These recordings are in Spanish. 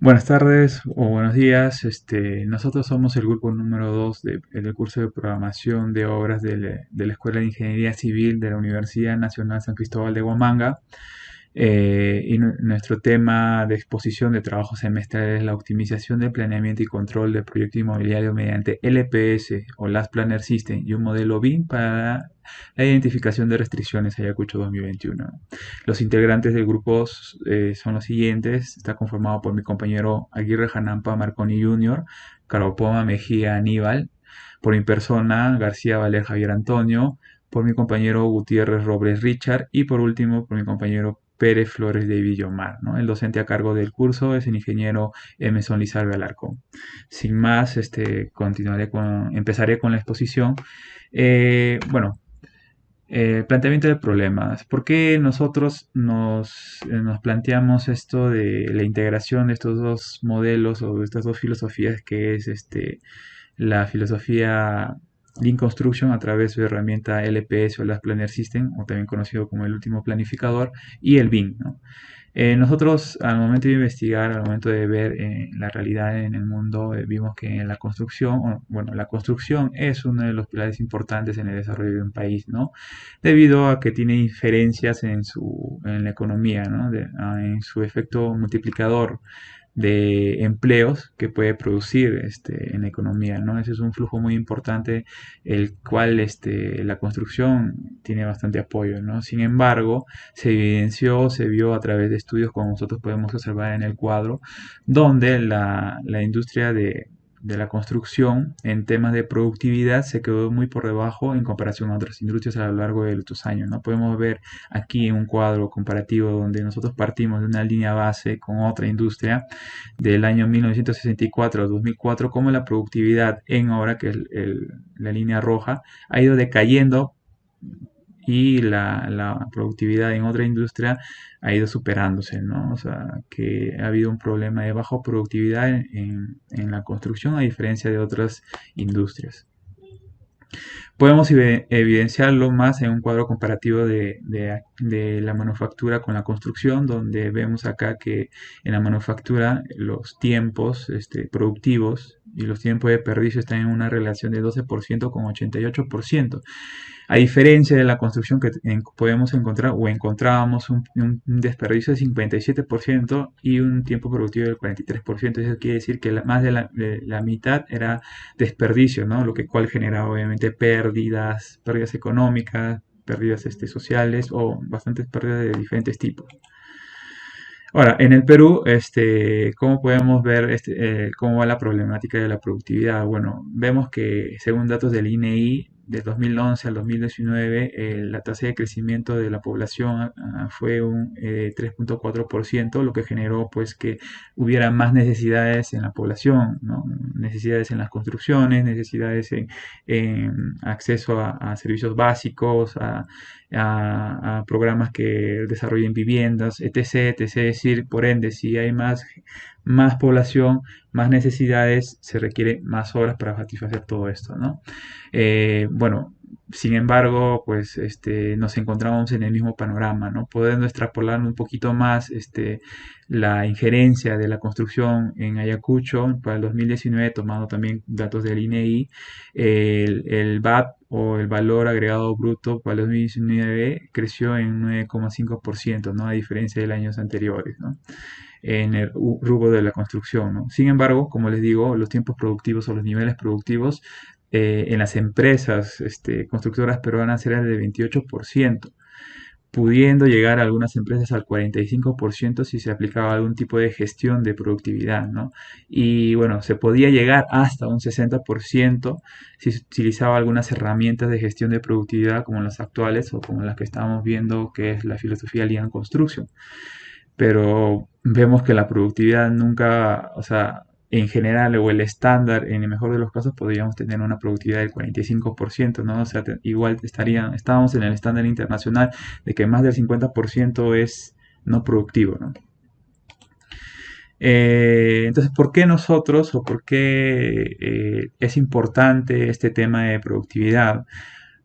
Buenas tardes o buenos días. Nosotros somos el grupo número 2 del curso de programación de obras de la Escuela de Ingeniería Civil de la Universidad Nacional San Cristóbal de Huamanga. Nuestro tema de exposición de trabajo semestral es la optimización del planeamiento y control del proyecto inmobiliario mediante LPS o Last Planner System y un modelo BIM para la identificación de restricciones Ayacucho 2021. Los integrantes del grupo son los siguientes. Está conformado por mi compañero Aguirre Janampa Marconi Jr., Caropoma Mejía Aníbal, por mi persona García Valer Javier Antonio, por mi compañero Gutiérrez Robles Richard y por último por mi compañero Pérez Flores de Villomar, ¿no? El docente a cargo del curso es el ingeniero Emerson Lizarbe Alarcón. Sin más, empezaré con la exposición. Bueno, planteamiento de problemas. ¿Por qué nosotros nos planteamos esto de la integración de estos dos modelos o de estas dos filosofías que es la filosofía Lean Construction a través de herramienta LPS o Last Planner System, o también conocido como el último planificador, y el BIM, ¿no? Nosotros al momento de investigar, al momento de ver la realidad en el mundo, vimos que en la construcción, bueno, la construcción es uno de los pilares importantes en el desarrollo de un país, ¿no? Debido a que tiene inferencias en la economía, ¿no? En su efecto multiplicador de empleos que puede producir en la economía, ¿no? Ese es un flujo muy importante, el cual la construcción tiene bastante apoyo, ¿no? Sin embargo, se evidenció, se vio a través de estudios como nosotros podemos observar en el cuadro, donde la industria de la construcción en temas de productividad se quedó muy por debajo en comparación a otras industrias a lo largo de estos años, ¿no? Podemos ver aquí en un cuadro comparativo donde nosotros partimos de una línea base con otra industria del año 1964 a 2004, cómo la productividad en obra, que es la línea roja, ha ido decayendo y la productividad en otra industria ha ido superándose, ¿no? O sea, que ha habido un problema de baja productividad en la construcción a diferencia de otras industrias. Podemos evidenciarlo más en un cuadro comparativo de la manufactura con la construcción, donde vemos acá que en la manufactura los tiempos productivos y los tiempos de desperdicio están en una relación de 12% con 88%. A diferencia de la construcción que podemos encontrar o encontrábamos un desperdicio de 57% y un tiempo productivo del 43%. Eso quiere decir que más de la mitad era desperdicio, ¿no? Lo que cual genera obviamente pérdidas económicas, pérdidas sociales o bastantes pérdidas de diferentes tipos. Ahora, en el Perú, ¿cómo podemos ver cómo va la problemática de la productividad? Bueno, vemos que según datos del INEI, de 2011 al 2019, la tasa de crecimiento de la población fue un 3,4%, lo que generó pues que hubiera más necesidades en la población, ¿no? Necesidades en las construcciones, necesidades en acceso a servicios básicos, a programas que desarrollen viviendas, etc., etc. Es decir, por ende, si hay más población, más necesidades, se requiere más horas para satisfacer todo esto, ¿no? Bueno, sin embargo, pues nos encontramos en el mismo panorama, ¿no? Podendo extrapolar un poquito más la injerencia de la construcción en Ayacucho para el 2019, tomando también datos del INEI, el VAP o el valor agregado bruto para el 2019 creció en 9,5%, ¿no? A diferencia de años anteriores, ¿no? En el rubro de la construcción, ¿no? Sin embargo, como les digo, los tiempos productivos o los niveles productivos en las empresas constructoras peruanas eran de 28%, pudiendo llegar a algunas empresas al 45% si se aplicaba algún tipo de gestión de productividad, ¿no? Y bueno, se podía llegar hasta un 60% si se utilizaba algunas herramientas de gestión de productividad como las actuales o como las que estábamos viendo, que es la filosofía Lean Construction. Pero vemos que la productividad nunca, o sea, en general o el estándar, en el mejor de los casos, podríamos tener una productividad del 45%, ¿no? O sea, igual estábamos en el estándar internacional de que más del 50% es no productivo, ¿no? Entonces, ¿por qué nosotros o por qué es importante este tema de productividad?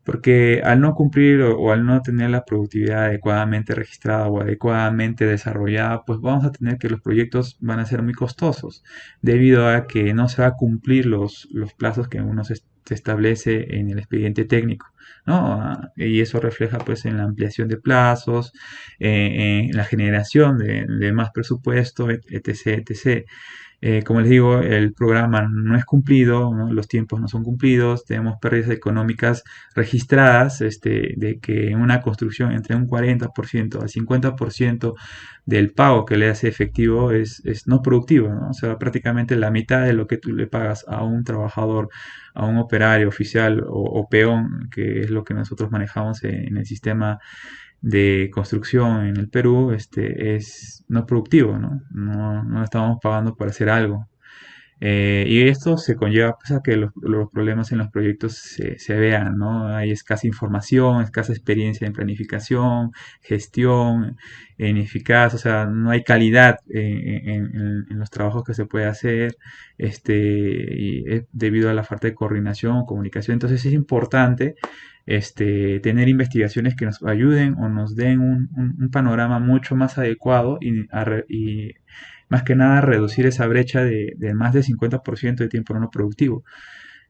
porque al no cumplir o al no tener la productividad adecuadamente registrada o adecuadamente desarrollada, pues vamos a tener que los proyectos van a ser muy costosos, debido a que no se va a cumplir los plazos que uno se establece en el expediente técnico, ¿no? Y eso refleja pues en la ampliación de plazos, en la generación de más presupuesto, etc., etc. Como les digo, el programa no es cumplido, ¿no? Los tiempos no son cumplidos, tenemos pérdidas económicas registradas, de que en una construcción entre un 40% al 50% del pago que le hace efectivo es no productivo, ¿no? O sea, prácticamente la mitad de lo que tú le pagas a un trabajador, a un operario oficial o peón, que es lo que nosotros manejamos en el sistema de construcción en el Perú, es no productivo, ¿no? No estamos pagando por hacer algo. Y esto se conlleva pues, a que los problemas en los proyectos se vean, ¿no? Hay escasa información, escasa experiencia en planificación, gestión, ineficaz, o sea, no hay calidad en los trabajos que se puede hacer, y es debido a la falta de coordinación, comunicación. Entonces es importante tener investigaciones que nos ayuden o nos den un panorama mucho más adecuado y más que nada reducir esa brecha de más del 50% de tiempo no productivo.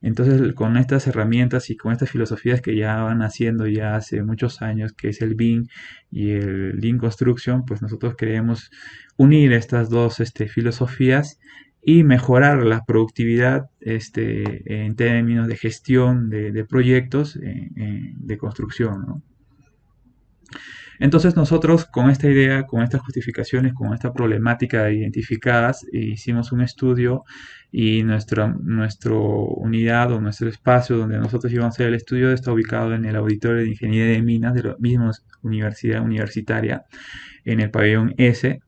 Entonces, con estas herramientas y con estas filosofías que ya van haciendo ya hace muchos años, que es el BIM y el Lean Construction, pues nosotros queremos unir estas dos filosofías y mejorar la productividad en términos de gestión de proyectos de construcción, ¿no? Entonces nosotros con esta idea, con estas justificaciones, con esta problemática identificadas, hicimos un estudio y nuestra unidad o nuestro espacio donde nosotros íbamos a hacer el estudio está ubicado en el Auditorio de Ingeniería de Minas de la misma universidad universitaria, en el pabellón S.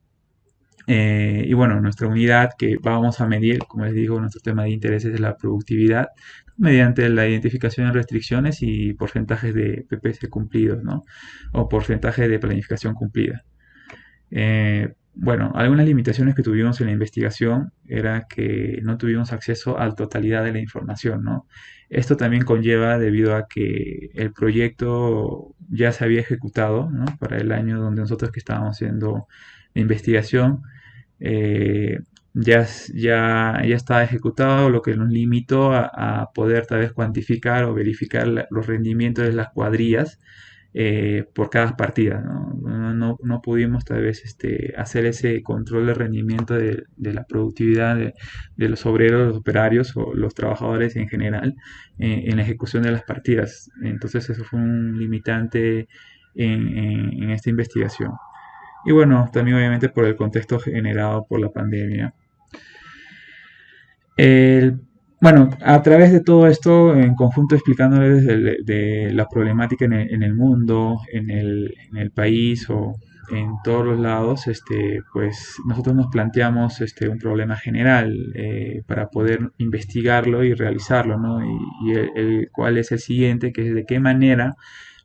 Y bueno, nuestra unidad que vamos a medir, como les digo, nuestro tema de interés es la productividad mediante la identificación de restricciones y porcentajes de PPC cumplidos, ¿no? O porcentaje de planificación cumplida. Bueno, algunas limitaciones que tuvimos en la investigación era que no tuvimos acceso a la totalidad de la información, ¿no? Esto también conlleva debido a que el proyecto ya se había ejecutado, ¿no? Para el año donde nosotros que estábamos haciendo la investigación, eh, ya está ejecutado, lo que nos limitó a poder tal vez cuantificar o verificar los rendimientos de las cuadrillas por cada partida, ¿no? No pudimos tal vez hacer ese control de rendimiento de la productividad de los obreros, los operarios o los trabajadores en general en la ejecución de las partidas. Entonces eso fue un limitante en esta investigación. Y bueno, también obviamente por el contexto generado por la pandemia. El, bueno, a través de todo esto, en conjunto explicándoles de la problemática en el mundo, en el país o en todos los lados, pues nosotros nos planteamos un problema general para poder investigarlo y realizarlo, ¿no? Cuál es el siguiente, que es de qué manera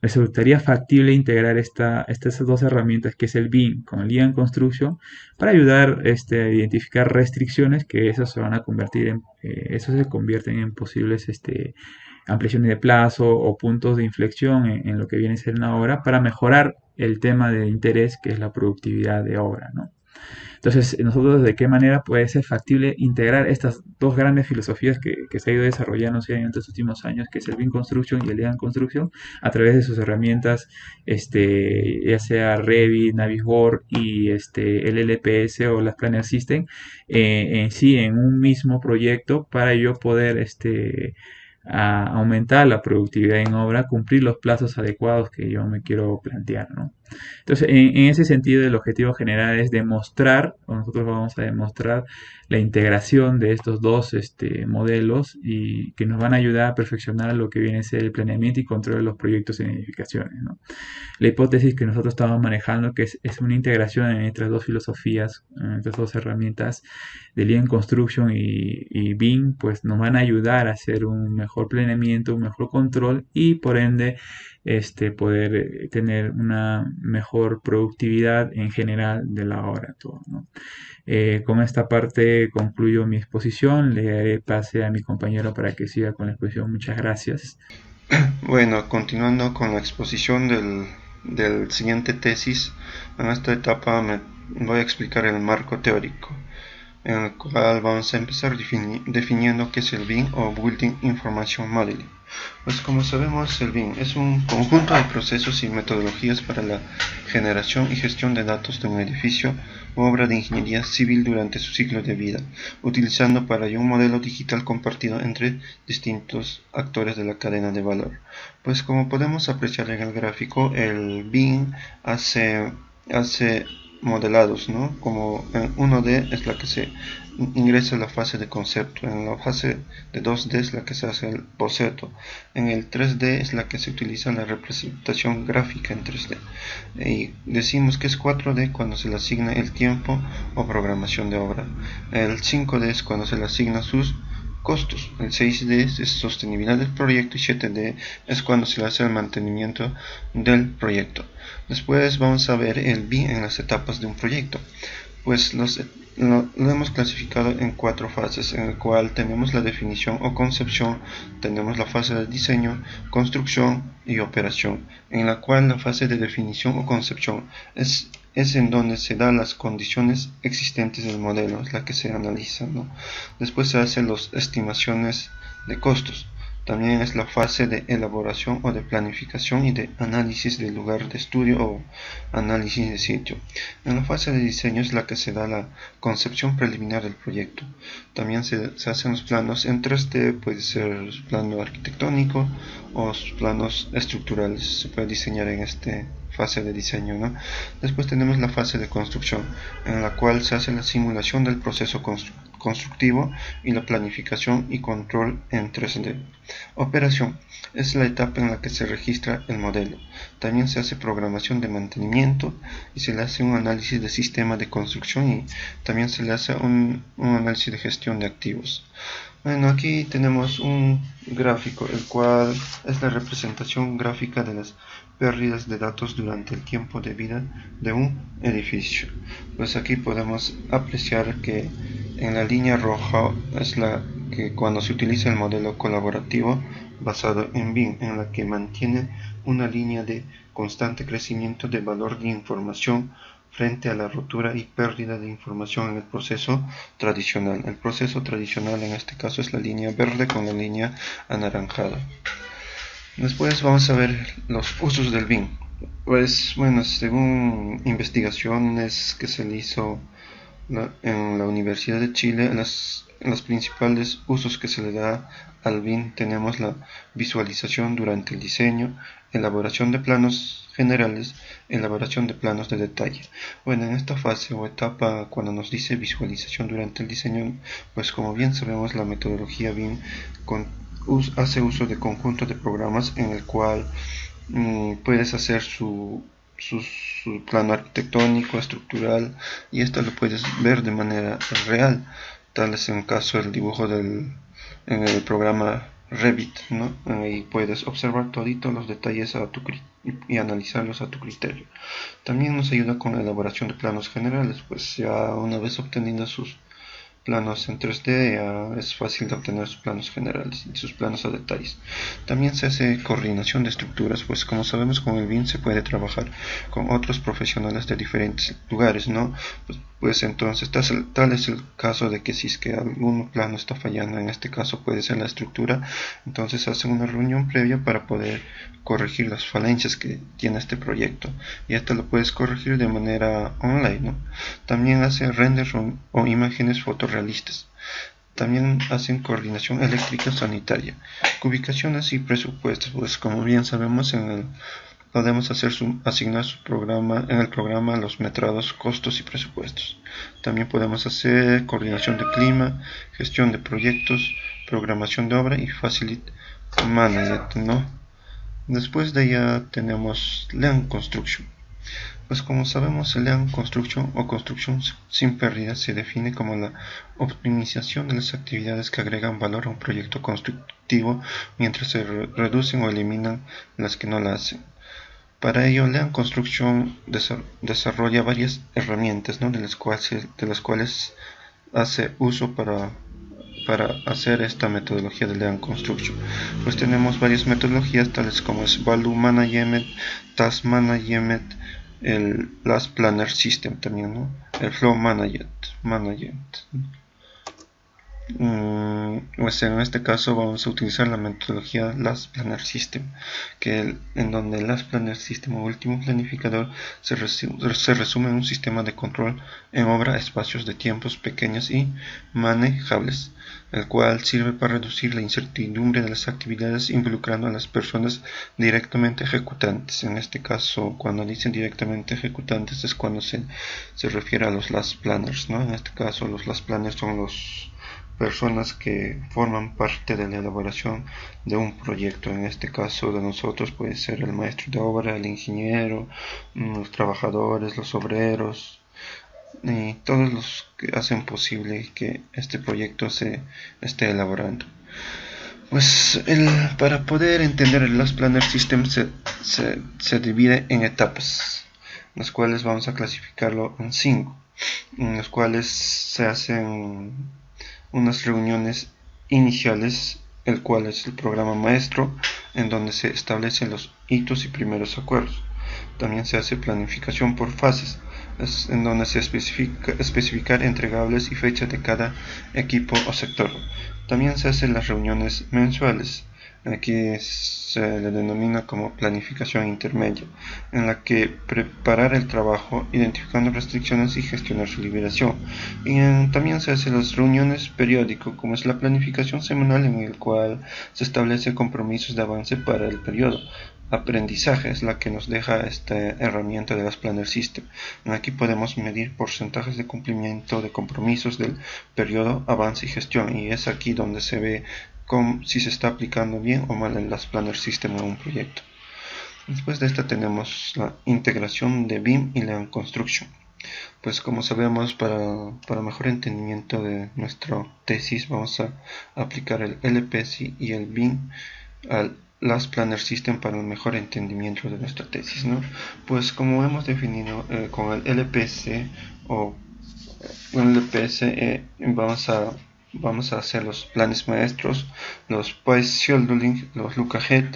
resultaría factible integrar estas dos herramientas que es el BIM con el Lean Construction para ayudar a identificar restricciones que esas se van a convertir eso se convierten en posibles ampliaciones de plazo o puntos de inflexión en lo que viene a ser una obra para mejorar el tema de interés que es la productividad de obra, ¿no? Entonces, nosotros de qué manera puede ser factible integrar estas dos grandes filosofías que se ha ido desarrollando en estos últimos años, que es el BIM Construction y el Lean Construction, a través de sus herramientas, ya sea Revit, Navisworks y el LPS o las Planner System, en sí en un mismo proyecto para yo poder a aumentar la productividad en obra, cumplir los plazos adecuados que yo me quiero plantear, ¿no? Entonces, en ese sentido, el objetivo general es demostrar, o nosotros vamos a demostrar la integración de estos dos modelos y que nos van a ayudar a perfeccionar lo que viene a ser el planeamiento y control de los proyectos en edificaciones, ¿no? La hipótesis que nosotros estamos manejando, que es una integración en estas dos filosofías, en estas dos herramientas de Lean Construction y BIM, pues nos van a ayudar a hacer un mejor planeamiento, un mejor control y por ende poder tener una mejor productividad en general de la obra. Todo, ¿no? Con esta parte concluyo mi exposición, le daré pase a mi compañero para que siga con la exposición. Muchas gracias. Bueno, continuando con la exposición del siguiente tesis, en esta etapa me voy a explicar el marco teórico, en el cual vamos a empezar definiendo qué es el BIM o Building Information Modeling. Pues como sabemos, el BIM es un conjunto de procesos y metodologías para la generación y gestión de datos de un edificio u obra de ingeniería civil durante su ciclo de vida, utilizando para ello un modelo digital compartido entre distintos actores de la cadena de valor. Pues como podemos apreciar en el gráfico, el BIM hace modelados, ¿no? Como en 1D es la que se ingresa la fase de concepto, en la fase de 2D es la que se hace el boceto, en el 3D es la que se utiliza la representación gráfica en 3D, y decimos que es 4D cuando se le asigna el tiempo o programación de obra, el 5D es cuando se le asigna sus costos, el 6D es sostenibilidad del proyecto y 7D es cuando se le hace el mantenimiento del proyecto. Después vamos a ver el BIM en las etapas de un proyecto. Pues lo hemos clasificado en 4 fases, en el cual tenemos la definición o concepción, tenemos la fase de diseño, construcción y operación, en la cual la fase de definición o concepción es en donde se dan las condiciones existentes del modelo, es la que se analiza, ¿no? Después se hacen las estimaciones de costos. También es la fase de elaboración o de planificación y de análisis del lugar de estudio o análisis de sitio. En la fase de diseño es la que se da la concepción preliminar del proyecto. También se hacen los planos en 3D, puede ser plano arquitectónico o planos estructurales. Se puede diseñar en esta fase de diseño, ¿no? Después tenemos la fase de construcción, en la cual se hace la simulación del proceso constructivo y la planificación y control en 3D. Operación es la etapa en la que se registra el modelo. También se hace programación de mantenimiento y se le hace un análisis de sistema de construcción y también se le hace un análisis de gestión de activos. Bueno, aquí tenemos un gráfico, el cual es la representación gráfica de las pérdidas de datos durante el tiempo de vida de un edificio. Pues aquí podemos apreciar que en la línea roja es la que cuando se utiliza el modelo colaborativo basado en BIM, en la que mantiene una línea de constante crecimiento de valor de información frente a la rotura y pérdida de información en el proceso tradicional. El proceso tradicional en este caso es la línea verde con la línea anaranjada. Después vamos a ver los usos del BIM. Pues bueno, según investigaciones que se le hizo en la Universidad de Chile, en los principales usos que se le da al BIM tenemos la visualización durante el diseño, elaboración de planos generales, elaboración de planos de detalle. Bueno, en esta fase o etapa, cuando nos dice visualización durante el diseño, pues como bien sabemos, la metodología BIM hace uso de conjunto de programas en el cual puedes hacer su plano arquitectónico, estructural, y esto lo puedes ver de manera real, tal es en el caso del dibujo en el programa Revit, ¿no? Ahí puedes observar toditos los detalles y analizarlos a tu criterio. También nos ayuda con la elaboración de planos generales, pues ya una vez obteniendo sus planos en 3D es fácil de obtener sus planos generales y sus planos a detalles. También se hace coordinación de estructuras, pues como sabemos con el BIM se puede trabajar con otros profesionales de diferentes lugares, ¿no? Pues entonces tal es el caso de que si es que algún plano está fallando, en este caso puede ser la estructura, entonces hacen una reunión previa para poder corregir las falencias que tiene este proyecto, y esto lo puedes corregir de manera online, ¿no? También hacen renders o imágenes fotorrealistas. También hacen coordinación eléctrica sanitaria, ubicaciones y presupuestos, pues como bien sabemos podemos asignar su programa en el programa los metrados, costos y presupuestos. También podemos hacer coordinación de clima, gestión de proyectos, programación de obra y facility management, ¿no? Después de ella tenemos Lean Construction. Pues como sabemos, el Lean Construction o construcción sin pérdida se define como la optimización de las actividades que agregan valor a un proyecto constructivo mientras se reducen o eliminan las que no la hacen. Para ello, Lean Construction desarrolla varias herramientas, ¿no? de las cuales hace uso para para hacer esta metodología de Lean Construction. Pues tenemos varias metodologías tales como es Value Management, Task Management, el Last Planner System también, ¿no? El Flow Management. Pues en este caso vamos a utilizar la metodología Last Planner System, en donde el Last Planner System o último planificador se resume en un sistema de control en obra a espacios de tiempos pequeños y manejables, el cual sirve para reducir la incertidumbre de las actividades involucrando a las personas directamente ejecutantes. En este caso, cuando dicen directamente ejecutantes es cuando se refiere a los Last Planners, ¿no? En este caso los Last Planners son los personas que forman parte de la elaboración de un proyecto. En este caso de nosotros puede ser el maestro de obra, el ingeniero, los trabajadores, los obreros y todos los que hacen posible que este proyecto se esté elaborando. Pues para poder entender el Last Planner System se divide en etapas, las cuales vamos a clasificarlo en 5, en las cuales se hacen unas reuniones iniciales, el cual es el programa maestro, en donde se establecen los hitos y primeros acuerdos. También se hace planificación por fases, en donde se especificar entregables y fechas de cada equipo o sector. También se hacen las reuniones mensuales. Aquí se le denomina como planificación intermedia, en la que preparar el trabajo, identificando restricciones y gestionar su liberación. Y también se hacen las reuniones periódicas, como es la planificación semanal, en el cual se establecen compromisos de avance para el periodo. Aprendizaje es la que nos deja esta herramienta de las Planner System. Aquí podemos medir porcentajes de cumplimiento de compromisos del periodo, avance y gestión, y es aquí donde se ve si se está aplicando bien o mal en las Planner System a un proyecto. Después de esta tenemos la integración de BIM y Lean Construction. Pues como sabemos, para mejor entendimiento de nuestra tesis vamos a aplicar el LPS y el BIM al Last Planner System para un mejor entendimiento de nuestra tesis, ¿no? Pues como hemos definido con el LPS o el LPS vamos a hacer los planes maestros, los Price Scheduling, los Look Ahead,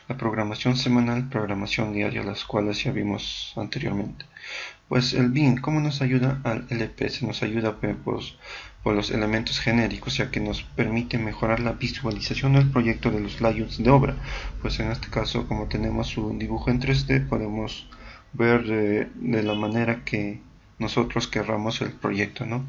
la programación semanal, programación diaria, las cuales ya vimos anteriormente. Pues el BIM, ¿cómo nos ayuda al LPS? Nos ayuda por los elementos genéricos, ya que nos permite mejorar la visualización del proyecto de los layouts de obra. Pues en este caso, como tenemos un dibujo en 3D, podemos ver de la manera que nosotros querramos el proyecto, ¿no?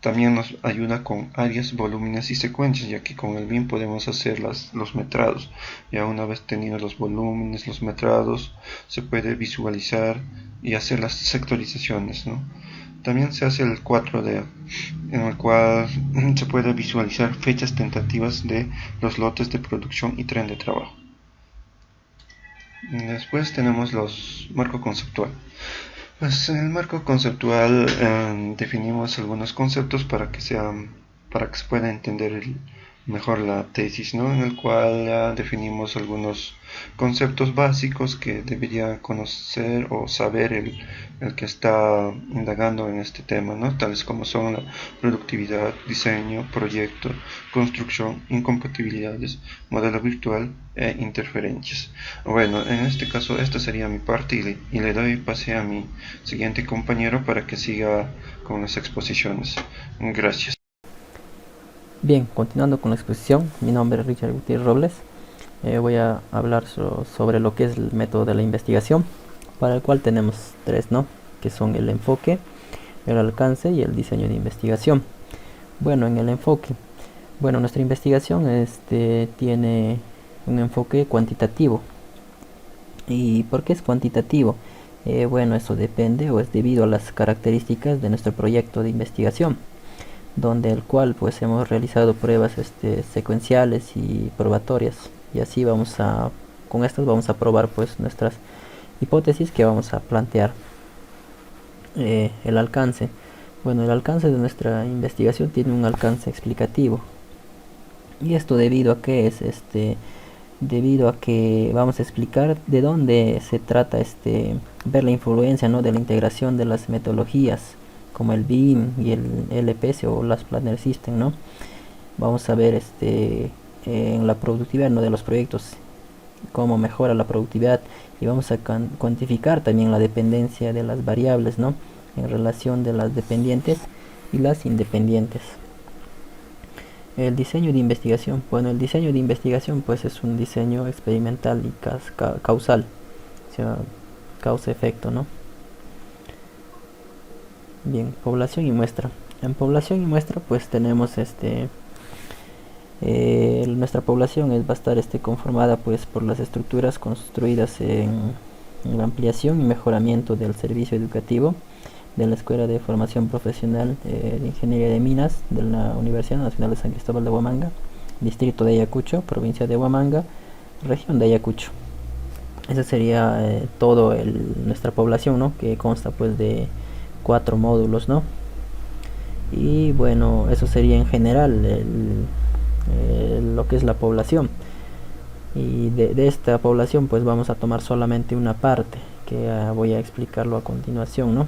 También nos ayuda con áreas, volúmenes y secuencias, ya que con el BIM podemos hacer los metrados. Ya una vez tenidos los volúmenes, los metrados, se puede visualizar y hacer las sectorizaciones, ¿no? También se hace el 4D, en el cual se puede visualizar fechas tentativas de los lotes de producción y tren de trabajo. Después tenemos los marco conceptual. Pues en el marco conceptual definimos algunos conceptos para que se pueda entender mejor la tesis, ¿no? En el cual definimos algunos conceptos básicos que debería conocer o saber el que está indagando en este tema, ¿no? Tales como son la productividad, diseño, proyecto, construcción, incompatibilidades, modelo virtual e interferencias. Bueno, en este caso esta sería mi parte y le doy pase a mi siguiente compañero para que siga con las exposiciones. Gracias. Bien, continuando con la exposición, mi nombre es Richard Gutiérrez Robles. Voy a hablar sobre lo que es el método de la investigación, para el cual tenemos tres, ¿no? Que son el enfoque, el alcance y el diseño de investigación. Bueno, en el enfoque, nuestra investigación tiene un enfoque cuantitativo. ¿Y por qué es cuantitativo? Eso depende o es debido a las características de nuestro proyecto de investigación, donde el cual pues hemos realizado pruebas secuenciales y probatorias, y así con estas vamos a probar pues nuestras hipótesis que vamos a plantear. El alcance, el alcance de nuestra investigación tiene un alcance explicativo, y esto debido a que debido a que vamos a explicar de dónde se trata ver la influencia, ¿no?, de la integración de las metodologías como el BIM y el LPS o las Planner System, ¿no? vamos a ver en la productividad, ¿no?, de los proyectos, cómo mejora la productividad, y vamos a cuantificar también la dependencia de las variables, ¿no?, en relación de las dependientes y las independientes. El diseño de investigación. Bueno, el diseño de investigación pues es un diseño experimental y causal, o sea, causa-efecto, ¿no? Bien, población y muestra. En población y muestra pues tenemos nuestra población va a estar conformada pues por las estructuras construidas en la ampliación y mejoramiento del servicio educativo de la Escuela de Formación Profesional de Ingeniería de Minas de la Universidad Nacional de San Cristóbal de Huamanga, distrito de Ayacucho, provincia de Huamanga, región de Ayacucho. Esa sería nuestra población, ¿no?, que consta pues de 4 módulos, ¿no? Y bueno, eso sería en general lo que es la población. Y de esta población pues vamos a tomar solamente una parte, que voy a explicarlo a continuación, ¿no?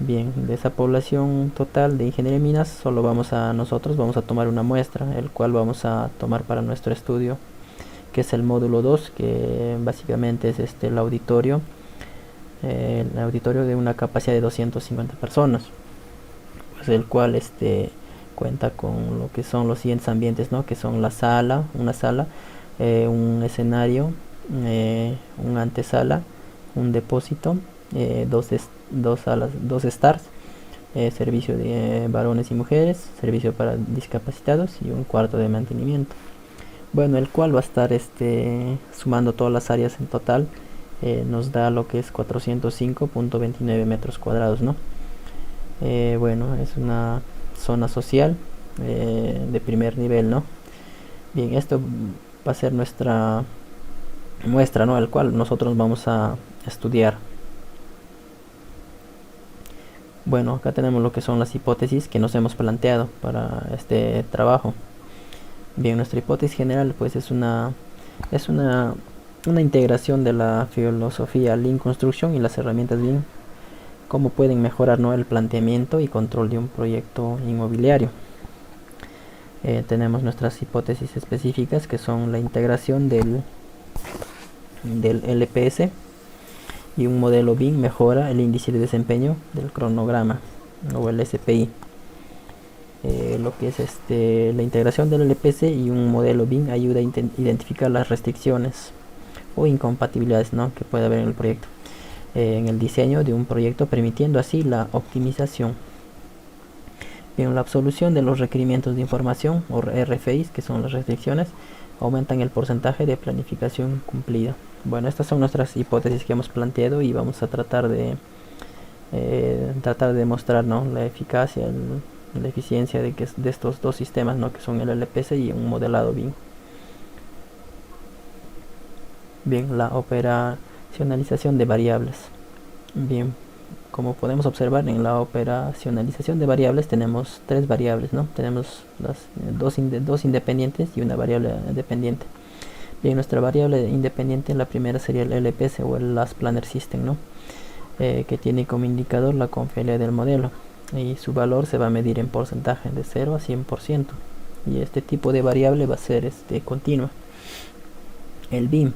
Bien, de esa población total de ingeniería de minas, nosotros vamos a tomar una muestra, el cual vamos a tomar para nuestro estudio, que es el módulo 2, que básicamente es el auditorio de una capacidad de 250 personas, pues el cual cuenta con lo que son los siguientes ambientes, ¿no?, que son una sala, un escenario, una antesala, un depósito, dos salas, dos stars, servicio de varones y mujeres, servicio para discapacitados y un cuarto de mantenimiento. Bueno, el cual va a estar sumando todas las áreas en total, nos da lo que es 405.29 metros cuadrados, ¿no? Bueno, es una zona social de primer nivel, ¿no? Bien, esto va a ser nuestra muestra, ¿no?, el cual nosotros vamos a estudiar. Bueno, acá tenemos lo que son las hipótesis que nos hemos planteado para este trabajo. Bien, nuestra hipótesis general pues es una integración de la filosofía Lean Construction y las herramientas Lean, cómo pueden mejorar, ¿no?, el planteamiento y control de un proyecto inmobiliario. Tenemos nuestras hipótesis específicas, que son la integración del LPS y un modelo BIM mejora el índice de desempeño del cronograma o el SPI. Lo que es la integración del LPS y un modelo BIM ayuda a identificar las restricciones o incompatibilidades, ¿no?, que puede haber en el proyecto, en el diseño de un proyecto, permitiendo así la optimización. Bien, la absolución de los requerimientos de información o RFIs, que son las restricciones, aumentan el porcentaje de planificación cumplida. Bueno, estas son nuestras hipótesis que hemos planteado y vamos a tratar de demostrar, ¿no?, la eficacia, la eficiencia de estos dos sistemas, ¿no?, que son el LPS y un modelado BIM. Bien, la operacionalización de variables. Bien, como podemos observar, en la operacionalización de variables tenemos 3 variables, ¿no? Tenemos las dos independientes y una variable dependiente. Bien, nuestra variable independiente, la primera sería el LPS o el Last Planner System, ¿no?, que tiene como indicador la confiabilidad del modelo, y su valor se va a medir en porcentaje de 0 a 100%, y este tipo de variable va a ser continua. El BIM,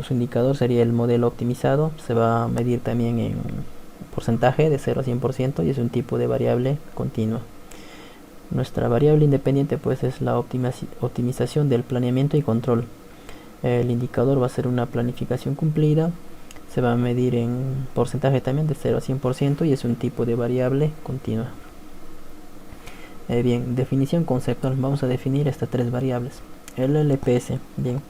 su indicador sería el modelo optimizado, se va a medir también en porcentaje de 0 a 100% y es un tipo de variable continua. Nuestra variable independiente pues es la optimización del planeamiento y control. El indicador va a ser una planificación cumplida, se va a medir en porcentaje también de 0 a 100% y es un tipo de variable continua. Bien, definición conceptual. Vamos a definir estas 3 variables. El LPS. Bien,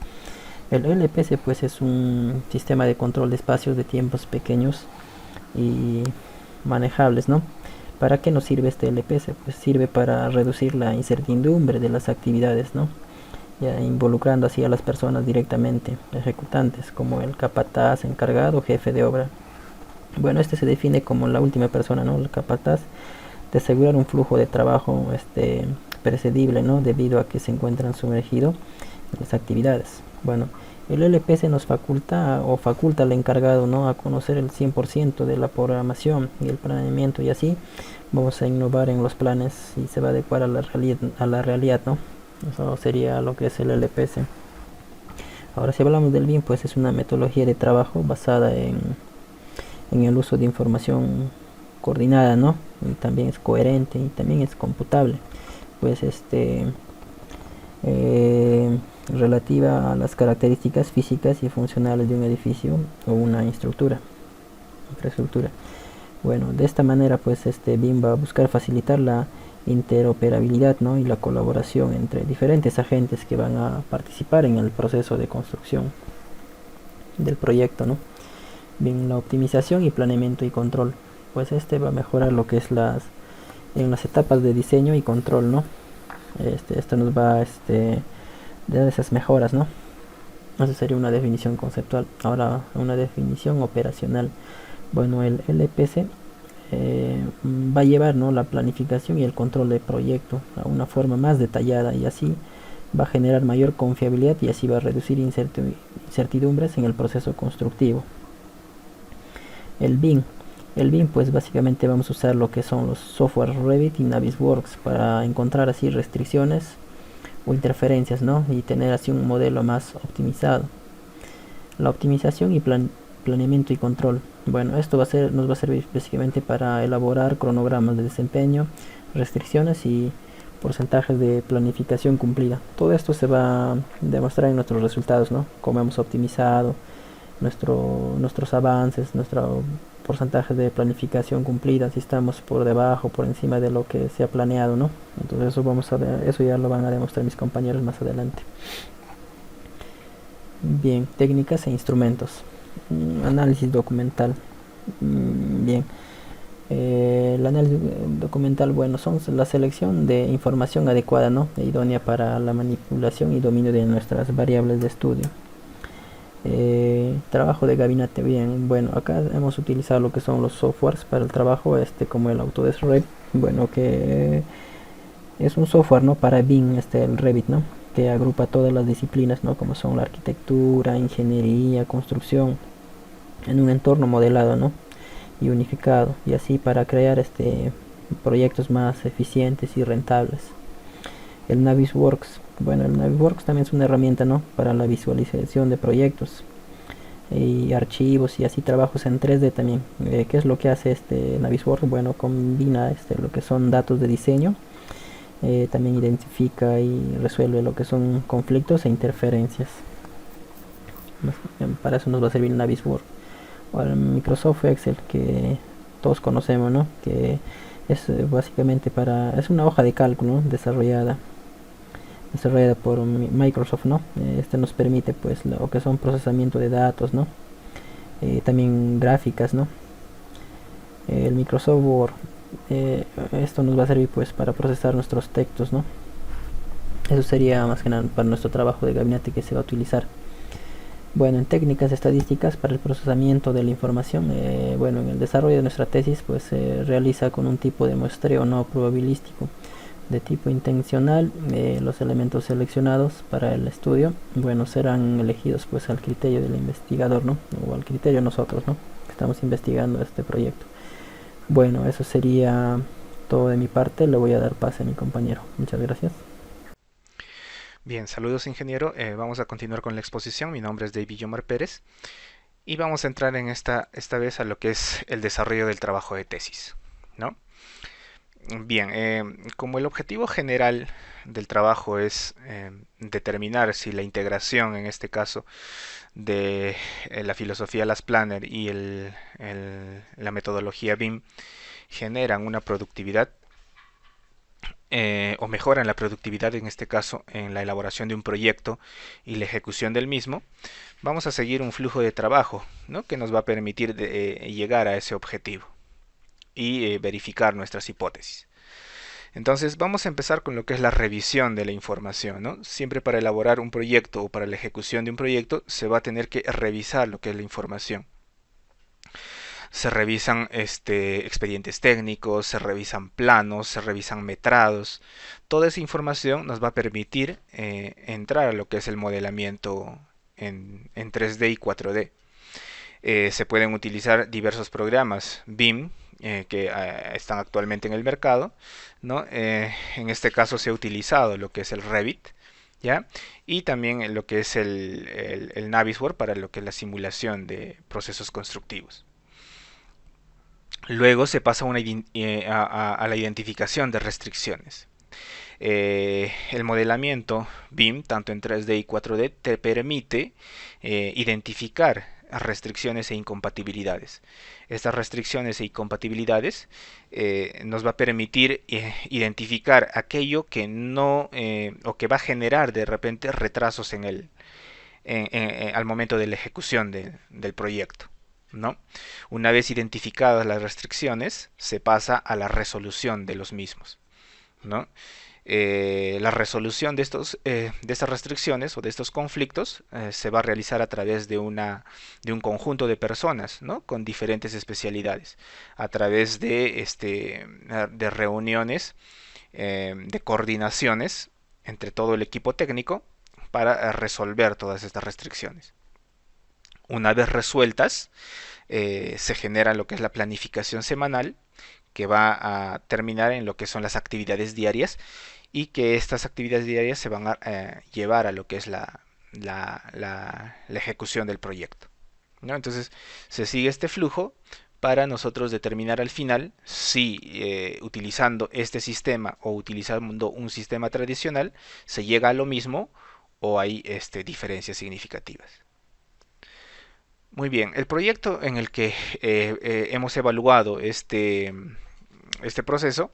el LPS pues es un sistema de control de espacios de tiempos pequeños y manejables, ¿no? ¿Para qué nos sirve este LPS? Pues sirve para reducir la incertidumbre de las actividades, ¿no?, ya involucrando así a las personas directamente ejecutantes, como el capataz, encargado, jefe de obra. Bueno, se define como la última persona, ¿no?, el capataz, de asegurar un flujo de trabajo predecible, ¿no?, debido a que se encuentran sumergidos en las actividades. Bueno, el LPS nos faculta al encargado, ¿no?, a conocer el 100% de la programación y el planeamiento, y así Vamos a innovar en los planes y se va a adecuar a la realidad, ¿no? Eso sería lo que es el LPS. Ahora, si hablamos del BIM, pues es una metodología de trabajo basada en el uso de información coordinada, ¿no? Y también es coherente y también es computable. Pues relativa a las características físicas y funcionales de un edificio o una infraestructura. Bueno, de esta manera pues BIM va a buscar facilitar la interoperabilidad, ¿no? Y la colaboración entre diferentes agentes que van a participar en el proceso de construcción del proyecto, ¿no? Bien, la optimización y planeamiento y control, pues va a mejorar lo que es en las etapas de diseño y control, ¿no? Esto nos va a dar esas mejoras, ¿no? Esa sería una definición conceptual. Ahora, una definición operacional. Bueno, el LPC va a llevar, ¿no?, la planificación y el control del proyecto a una forma más detallada, y así va a generar mayor confiabilidad y así va a reducir incertidumbres en el proceso constructivo. El BIM. El BIM, pues básicamente vamos a usar lo que son los software Revit y Navisworks para encontrar así restricciones o interferencias, ¿no? Y tener así un modelo más optimizado. La optimización y planeamiento y control. Bueno, esto nos va a servir básicamente para elaborar cronogramas de desempeño, restricciones y porcentajes de planificación cumplida. Todo esto se va a demostrar en nuestros resultados, ¿no? Cómo hemos optimizado nuestros avances, nuestro porcentaje de planificación cumplida, si estamos por debajo, por encima de lo que se ha planeado, ¿no? Entonces eso vamos a ver, eso ya lo van a demostrar mis compañeros más adelante. Bien, técnicas e instrumentos. Análisis documental. Bien. El análisis documental, bueno, son la selección de información adecuada, ¿no? E idónea para la manipulación y dominio de nuestras variables de estudio. Trabajo de gabinete. Bien, bueno, acá hemos utilizado lo que son los softwares para el trabajo, como el Autodesk Revit, bueno, que es un software, ¿no?, para BIM, el Revit, ¿no?, que agrupa todas las disciplinas, ¿no?, como son la arquitectura, ingeniería, construcción, en un entorno modelado, ¿no?, y unificado, y así para crear proyectos más eficientes y rentables. El Navisworks. Bueno, el Navisworks también es una herramienta, ¿no?, para la visualización de proyectos y archivos y así trabajos en 3D también. ¿Qué es lo que hace Navisworks? Bueno, combina lo que son datos de diseño, también identifica y resuelve lo que son conflictos e interferencias. Para eso nos va a servir Navisworks. O el Microsoft Excel, que todos conocemos, ¿no?, que es básicamente es una hoja de cálculo, ¿no?, desarrollada por Microsoft, ¿no? Nos permite pues lo que son procesamiento de datos, ¿no? También gráficas, ¿no? El Microsoft Word, esto nos va a servir pues para procesar nuestros textos, ¿no? Eso sería más que nada para nuestro trabajo de gabinete que se va a utilizar. Bueno, en técnicas estadísticas para el procesamiento de la información, bueno, en el desarrollo de nuestra tesis pues se realiza con un tipo de muestreo no probabilístico de tipo intencional. Los elementos seleccionados para el estudio, bueno, serán elegidos pues al criterio del investigador, ¿no?, o al criterio de nosotros, ¿no?, que estamos investigando este proyecto. Bueno, eso sería todo de mi parte. Le voy a dar pase a mi compañero. Muchas gracias. Bien, saludos ingeniero. Vamos a continuar con la exposición. Mi nombre es David Yomar Pérez y vamos a entrar en esta vez a lo que es el desarrollo del trabajo de tesis, ¿no? Bien, como el objetivo general del trabajo es determinar si la integración, en este caso, de la filosofía Las Planner y la metodología BIM generan una productividad o mejoran la productividad, en este caso, en la elaboración de un proyecto y la ejecución del mismo, vamos a seguir un flujo de trabajo, ¿no?, que nos va a permitir llegar a ese objetivo y verificar nuestras hipótesis. Entonces vamos a empezar con lo que es la revisión de la información, ¿no? Siempre para elaborar un proyecto o para la ejecución de un proyecto se va a tener que revisar lo que es la información. Se revisan expedientes técnicos, se revisan planos, se revisan metrados. Toda esa información nos va a permitir entrar a lo que es el modelamiento en 3D y 4D. Se pueden utilizar diversos programas BIM que están actualmente en el mercado, ¿no? En este caso se ha utilizado lo que es el Revit, ¿ya? Y también lo que es el Navisworks para lo que es la simulación de procesos constructivos. Luego se pasa a la identificación de restricciones. El modelamiento BIM, tanto en 3D y 4D, te permite identificar restricciones e incompatibilidades. Estas restricciones e incompatibilidades nos va a permitir identificar aquello que no o que va a generar de repente retrasos al momento de la ejecución del proyecto, ¿no? Una vez identificadas las restricciones, se pasa a la resolución de los mismos, ¿no? La resolución de estas restricciones o de estos conflictos se va a realizar a través de un conjunto de personas, ¿no? Con diferentes especialidades, a través de reuniones, de coordinaciones entre todo el equipo técnico para resolver todas estas restricciones. Una vez resueltas, se genera lo que es la planificación semanal, que va a terminar en lo que son las actividades diarias, y que estas actividades diarias se van a llevar a lo que es la ejecución del proyecto, ¿no? Entonces se sigue este flujo para nosotros determinar al final si utilizando este sistema o utilizando un sistema tradicional se llega a lo mismo o hay diferencias significativas. Muy bien, el proyecto en el que hemos evaluado este proceso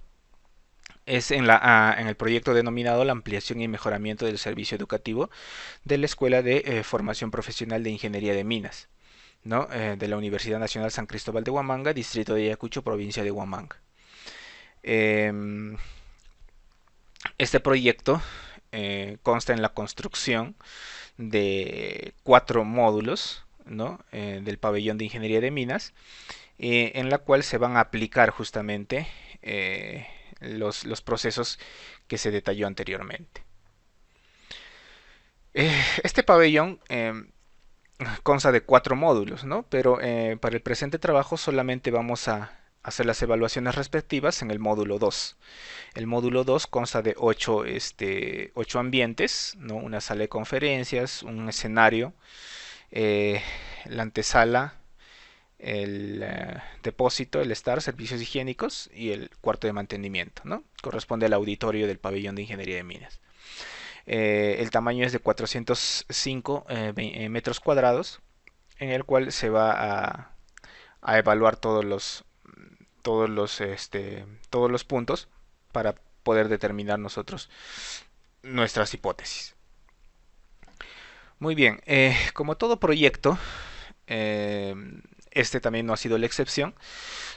es en el proyecto denominado la ampliación y mejoramiento del servicio educativo de la Escuela de Formación Profesional de Ingeniería de Minas, ¿no? De la Universidad Nacional San Cristóbal de Huamanga, distrito de Ayacucho, provincia de Huamanga. Este proyecto consta en la construcción de 4 módulos, ¿no? Del pabellón de Ingeniería de Minas, en la cual se van a aplicar justamente los procesos que se detalló anteriormente. Este pabellón consta de 4 módulos, ¿no? Pero para el presente trabajo solamente vamos a hacer las evaluaciones respectivas en el módulo 2. El módulo 2 consta de 8 ambientes, ¿no? Una sala de conferencias, un escenario, la antesala, el depósito, el estar, servicios higiénicos y el cuarto de mantenimiento, ¿no? Corresponde al auditorio del pabellón de Ingeniería de Minas. El tamaño es de 405 metros cuadrados, en el cual se va a evaluar todos los puntos para poder determinar nosotros nuestras hipótesis. Muy bien, como todo proyecto, este también no ha sido la excepción.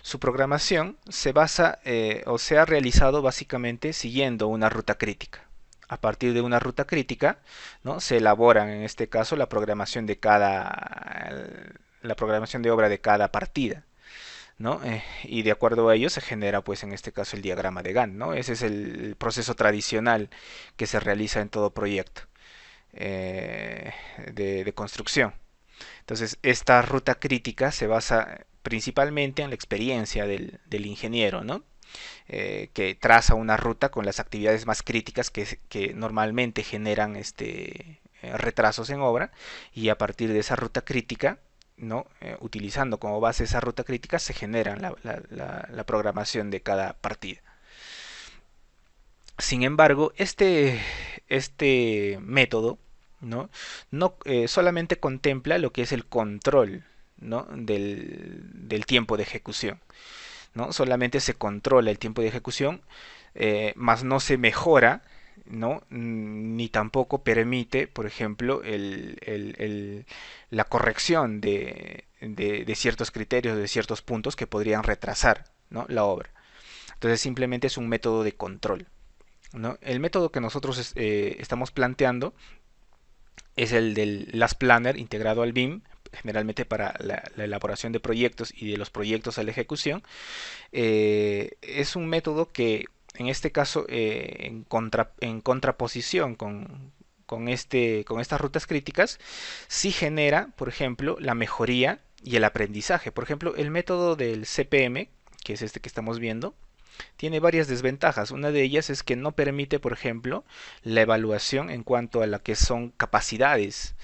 Su programación se basa o se ha realizado básicamente siguiendo una ruta crítica. A partir de una ruta crítica, ¿no? Se elabora en este caso la programación de obra de cada partida, ¿no? Y de acuerdo a ello se genera, pues en este caso, el diagrama de Gantt, ¿no? Ese es el proceso tradicional que se realiza en todo proyecto de construcción. Entonces, esta ruta crítica se basa principalmente en la experiencia del ingeniero, ¿no? Que traza una ruta con las actividades más críticas que normalmente generan retrasos en obra, y a partir de esa ruta crítica, ¿no? Utilizando como base esa ruta crítica, se genera la programación de cada partida. Sin embargo, este método, ¿no? Solamente contempla lo que es el control, ¿no? del tiempo de ejecución, ¿no? Solamente se controla el tiempo de ejecución, más no se mejora, ¿no? Ni tampoco permite, por ejemplo, la corrección de ciertos criterios, de ciertos puntos que podrían retrasar, ¿no? la obra. Entonces simplemente es un método de control, ¿no? El método que nosotros estamos planteando es el del Last Planner integrado al BIM, generalmente para la elaboración de proyectos y de los proyectos a la ejecución. Es un método que en este caso en contraposición con estas rutas críticas sí genera, por ejemplo, la mejoría y el aprendizaje. Por ejemplo, el método del CPM, que es este que estamos viendo, tiene varias desventajas. Una de ellas es que no permite, por ejemplo, la evaluación en cuanto a lo que son capacidades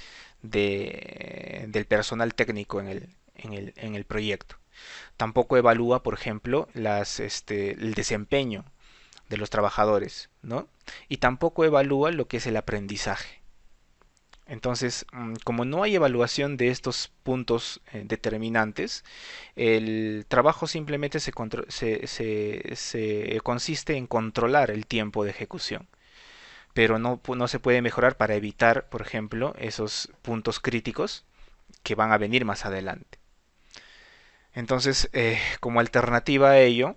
del personal técnico en el proyecto. Tampoco evalúa, por ejemplo, el desempeño de los trabajadores, ¿no? Y tampoco evalúa lo que es el aprendizaje. Entonces, como no hay evaluación de estos puntos determinantes, el trabajo simplemente se consiste en controlar el tiempo de ejecución, pero no se puede mejorar para evitar, por ejemplo, esos puntos críticos que van a venir más adelante. Entonces, como alternativa a ello,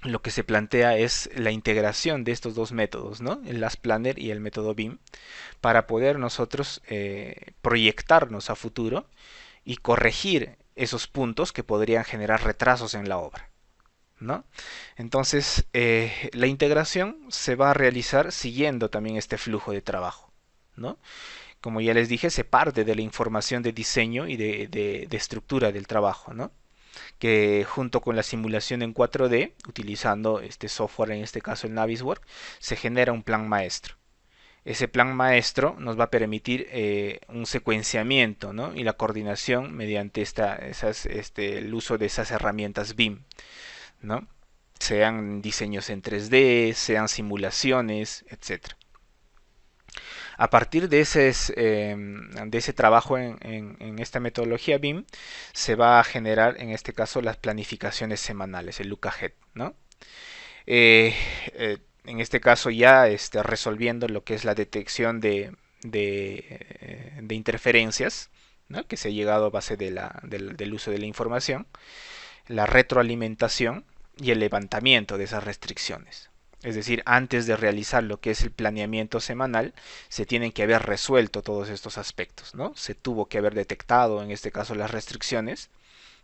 lo que se plantea es la integración de estos dos métodos, ¿no? El Last Planner y el método BIM, para poder nosotros proyectarnos a futuro y corregir esos puntos que podrían generar retrasos en la obra, ¿no? Entonces, la integración se va a realizar siguiendo también este flujo de trabajo, ¿no? Como ya les dije, se parte de la información de diseño y de estructura del trabajo, ¿no? Que junto con la simulación en 4D, utilizando este software, en este caso el Navisworks, se genera un plan maestro. Ese plan maestro nos va a permitir un secuenciamiento, ¿no? Y la coordinación mediante el uso de esas herramientas BIM, ¿no? Sean diseños en 3D, sean simulaciones, etc. A partir de ese trabajo en esta metodología BIM, se va a generar en este caso las planificaciones semanales, el look ahead, ¿no? En este caso ya resolviendo lo que es la detección de interferencias, ¿no? Que se ha llegado a base del uso de la información, la retroalimentación y el levantamiento de esas restricciones. Es decir, antes de realizar lo que es el planeamiento semanal, se tienen que haber resuelto todos estos aspectos, ¿no? Se tuvo que haber detectado, en este caso, las restricciones,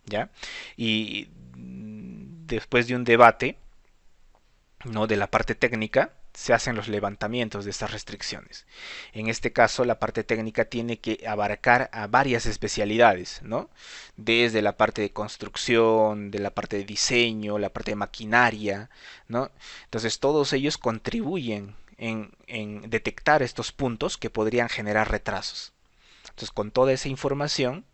¿ya? Y después de un debate, ¿no? De la parte técnica, se hacen los levantamientos de estas restricciones. En este caso, la parte técnica tiene que abarcar a varias especialidades, ¿no? Desde la parte de construcción, de la parte de diseño, la parte de maquinaria, ¿no? Entonces, todos ellos contribuyen en detectar estos puntos que podrían generar retrasos. Entonces, con toda esa información,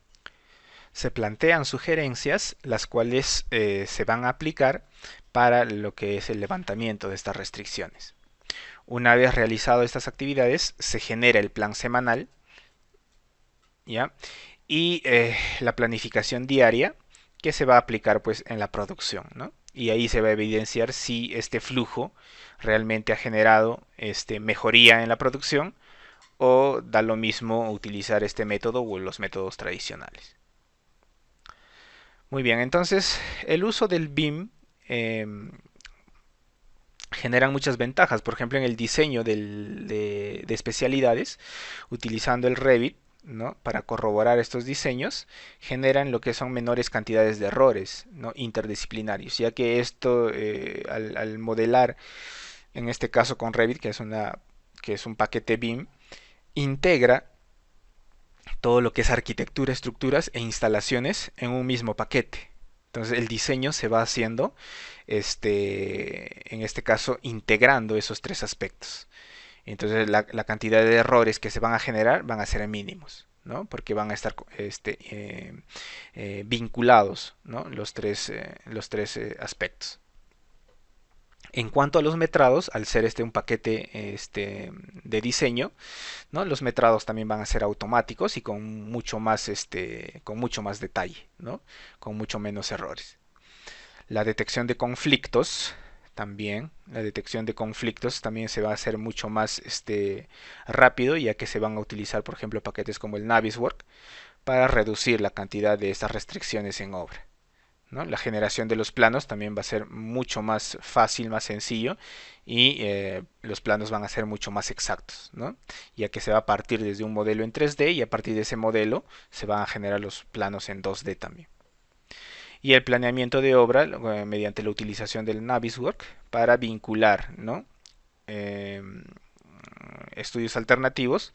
se plantean sugerencias, las cuales se van a aplicar para lo que es el levantamiento de estas restricciones. Una vez realizado estas actividades, se genera el plan semanal, ¿ya? Y la planificación diaria, que se va a aplicar pues en la producción, ¿no? Y ahí se va a evidenciar si este flujo realmente ha generado mejoría en la producción, o da lo mismo utilizar este método o los métodos tradicionales. Muy bien, entonces el uso del BIM generan muchas ventajas. Por ejemplo, en el diseño de especialidades, utilizando el Revit, ¿no? Para corroborar estos diseños, generan lo que son menores cantidades de errores, ¿no? Interdisciplinarios, ya que esto, al modelar, en este caso con Revit, que es un paquete BIM, integra todo lo que es arquitectura, estructuras e instalaciones en un mismo paquete. Entonces el diseño se va haciendo, en este caso, integrando esos tres aspectos. Entonces la cantidad de errores que se van a generar van a ser mínimos, ¿no? Porque van a estar vinculados, ¿no? Los tres aspectos. En cuanto a los metrados, al ser un paquete de diseño, ¿no? Los metrados también van a ser automáticos y con mucho más detalle, ¿no? Con mucho menos errores. La detección de conflictos también se va a hacer mucho más rápido, ya que se van a utilizar, por ejemplo, paquetes como el Navisworks para reducir la cantidad de estas restricciones en obra, ¿no? La generación de los planos también va a ser mucho más fácil, más sencillo, y los planos van a ser mucho más exactos, ¿no? Ya que se va a partir desde un modelo en 3D y a partir de ese modelo se van a generar los planos en 2D también. Y el planeamiento de obra mediante la utilización del Navisworks para vincular, ¿no? Estudios alternativos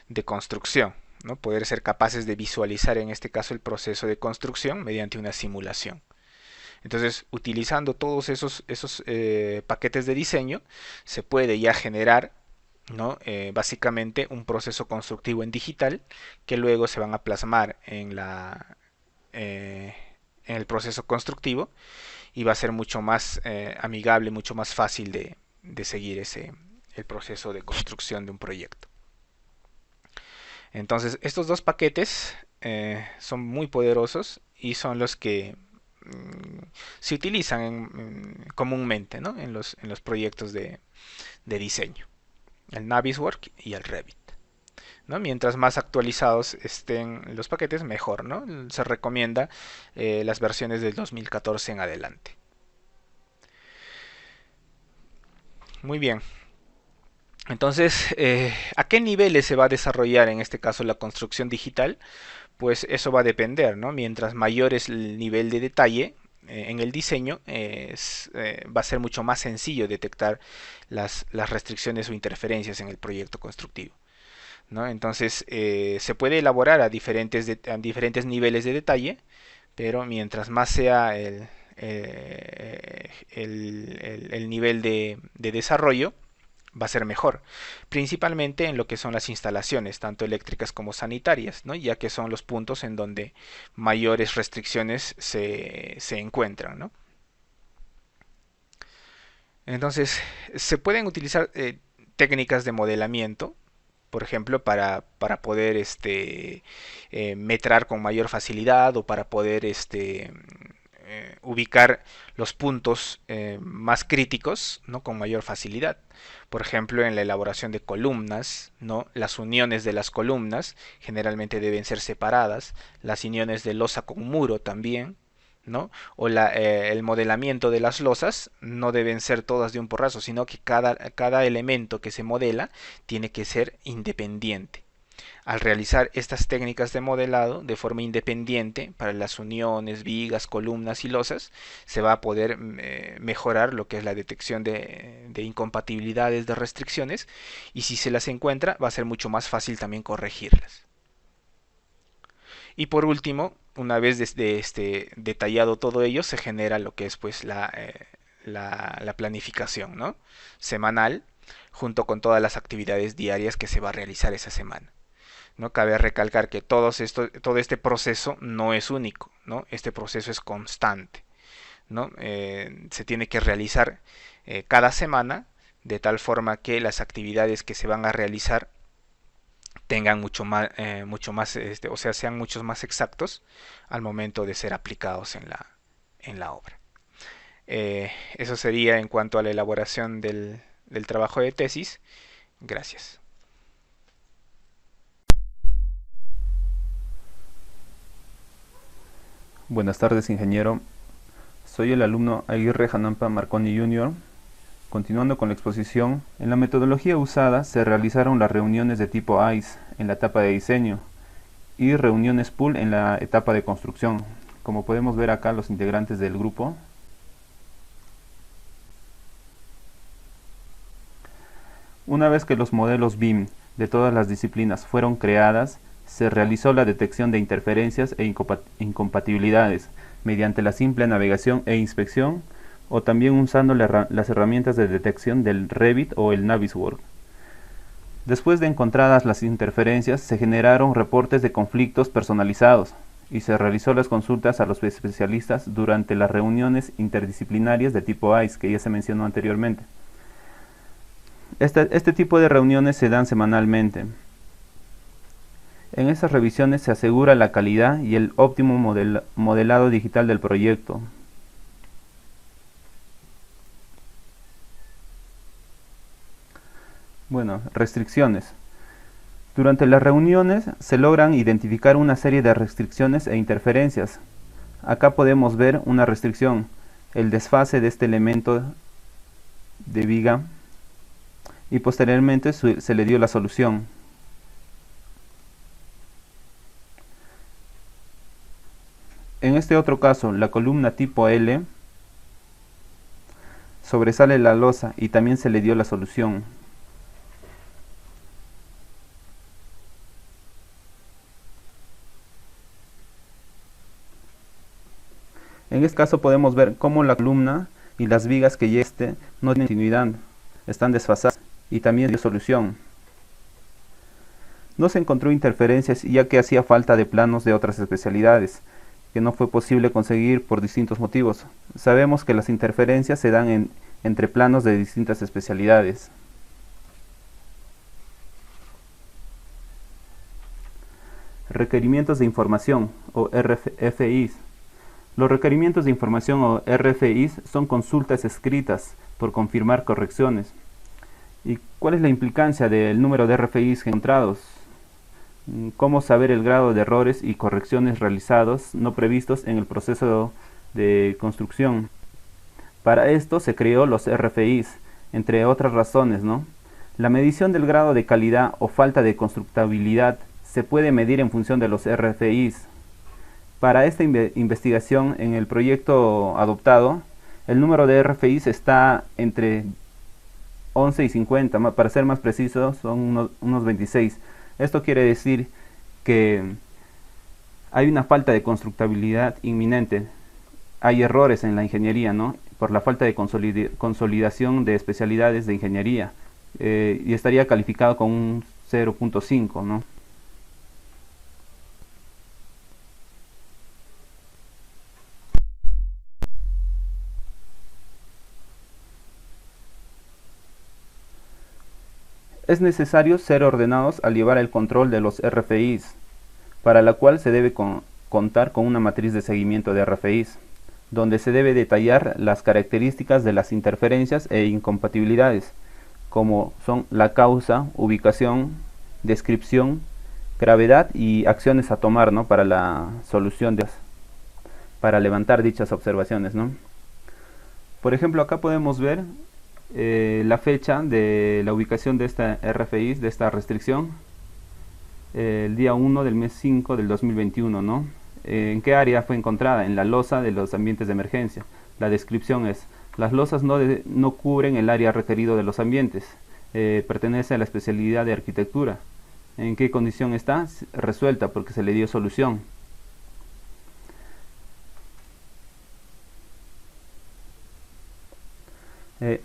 de construcción, ¿no? Poder ser capaces de visualizar en este caso el proceso de construcción mediante una simulación. Entonces, utilizando todos esos paquetes de diseño, se puede ya generar, ¿no? Básicamente un proceso constructivo en digital que luego se van a plasmar eh, en el proceso constructivo y va a ser mucho más amigable, mucho más fácil de seguir el proceso de construcción de un proyecto. Entonces, estos dos paquetes son muy poderosos y son los que se utilizan comúnmente, ¿no? En los proyectos de diseño, el Navisworks y el Revit, ¿no? Mientras más actualizados estén los paquetes, mejor, ¿no? Se recomienda las versiones del 2014 en adelante. Muy bien. Entonces, ¿a qué niveles se va a desarrollar en este caso la construcción digital? Pues eso va a depender, ¿no? Mientras mayor es el nivel de detalle en el diseño, va a ser mucho más sencillo detectar las restricciones o interferencias en el proyecto constructivo, ¿no? Entonces, se puede elaborar a diferentes niveles de detalle, pero mientras más sea el nivel de desarrollo, va a ser mejor, principalmente en lo que son las instalaciones, tanto eléctricas como sanitarias, ¿no? Ya que son los puntos en donde mayores restricciones se encuentran, ¿no? Entonces, se pueden utilizar técnicas de modelamiento, por ejemplo, para poder metrar con mayor facilidad o para poder ubicar los puntos más críticos, ¿no? Con mayor facilidad. Por ejemplo, en la elaboración de columnas, ¿no? Las uniones de las columnas generalmente deben ser separadas, las uniones de losa con muro también, ¿no? O el modelamiento de las losas no deben ser todas de un porrazo, sino que cada elemento que se modela tiene que ser independiente. Al realizar estas técnicas de modelado de forma independiente para las uniones, vigas, columnas y losas, se va a poder mejorar lo que es la detección de incompatibilidades, de restricciones, y si se las encuentra va a ser mucho más fácil también corregirlas. Y por último, una vez detallado todo ello, se genera lo que es pues la planificación, ¿no? Semanal, junto con todas las actividades diarias que se va a realizar esa semana. ¿No? Cabe recalcar que todo este proceso no es único, ¿no? Este proceso es constante, ¿no? Se tiene que realizar cada semana de tal forma que las actividades que se van a realizar tengan mucho más o sea, sean muchos más exactos al momento de ser aplicados en la obra. Eso sería en cuanto a la elaboración del trabajo de tesis. Gracias. Buenas tardes, ingeniero. Soy el alumno Aguirre Janampa Marconi Jr. Continuando con la exposición, en la metodología usada se realizaron las reuniones de tipo ICE en la etapa de diseño y reuniones pool en la etapa de construcción. Como podemos ver acá, los integrantes del grupo. Una vez que los modelos BIM de todas las disciplinas fueron creadas, se realizó la detección de interferencias e incompatibilidades mediante la simple navegación e inspección, o también usando las herramientas de detección del Revit o el Navisworks. Después de encontradas las interferencias, se generaron reportes de conflictos personalizados y se realizó las consultas a los especialistas durante las reuniones interdisciplinarias de tipo ICE que ya se mencionó anteriormente. Este tipo de reuniones se dan semanalmente. En estas revisiones se asegura la calidad y el óptimo modelado digital del proyecto. Bueno, restricciones. Durante las reuniones se logran identificar una serie de restricciones e interferencias. Acá podemos ver una restricción, el desfase de este elemento de viga, y posteriormente se le dio la solución. En este otro caso, la columna tipo L sobresale la losa y también se le dio la solución. En En este caso podemos ver cómo la columna y las vigas que lleva no tienen continuidad, están desfasadas y también dio solución. No se encontró interferencias ya que hacía falta de planos de otras especialidades, que no fue posible conseguir por distintos motivos. Sabemos que las interferencias se dan entre planos de distintas especialidades. Requerimientos de información o RFIs. Los requerimientos de información o RFIs son consultas escritas por confirmar correcciones. ¿Y cuál es la implicancia del número de RFIs encontrados? ¿Cómo saber el grado de errores y correcciones realizados no previstos en el proceso de construcción? Para esto se creó los RFIs, entre otras razones, ¿no? La medición del grado de calidad o falta de constructabilidad se puede medir en función de los RFIs. Para esta investigación en el proyecto adoptado, el número de RFIs está entre 11 y 50, para ser más precisos son unos 26. Esto quiere decir que hay una falta de constructabilidad inminente. Hay errores en la ingeniería, ¿no? Por la falta de consolidación de especialidades de ingeniería. Y estaría calificado con un 0.5, ¿no? Es necesario ser ordenados al llevar el control de los RFIs, para la cual se debe contar con una matriz de seguimiento de RFIs, donde se debe detallar las características de las interferencias e incompatibilidades, como son la causa, ubicación, descripción, gravedad y acciones a tomar, ¿no? Para la solución para levantar dichas observaciones, ¿no? Por ejemplo, acá podemos ver la fecha de la ubicación de esta RFI, de esta restricción, el día 1 del mes 5 del 2021, ¿no? ¿En qué área fue encontrada? En la losa de los ambientes de emergencia. La descripción es: las losas no cubren el área requerido de los ambientes, pertenece a la especialidad de arquitectura. ¿En qué condición está? Resuelta, porque se le dio solución.